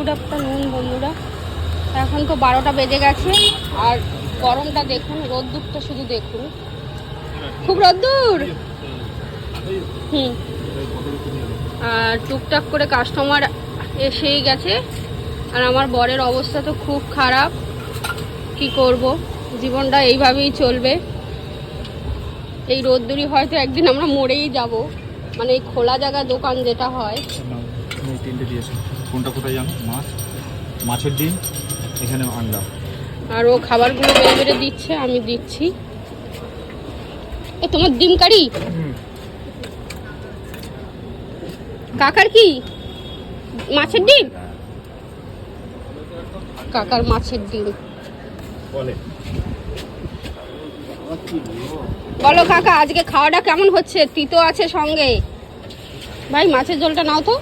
Good afternoon বন্ধুরা। এখন তো 12টা বেজে গেছে আর গরমটা দেখুন, রোদ্দুরটা শুধু দেখুন, খুব রোদ্দুর। আর টুকটাক করে কাস্টমার এসেই গেছে আর আমার বরের অবস্থা তো খুব খারাপ। কি করব, জীবনটা এইভাবেই চলবে। এই রোদ্দুরই হয়তো একদিন আমরা মরেই যাব। মানে এই খোলা জায়গায় দোকান যেটা হয়। তিনটে দিয়েছে, কোনটা কোথায় জানো? মাছের ডিম, এখানে আন্ডা। আর ও খাবারগুলো বেড়ে বেড়ে দিচ্ছে, আমি দিচ্ছি। তোমার ডিম কারি কাকার কি মাছের ডিম? কাকার মাছের ডিম বলো কাকা, আজকে খাওয়াটা কেমন হচ্ছে? তিতো আছে সঙ্গে। ভাই মাছের ঝোলটা নাও তো।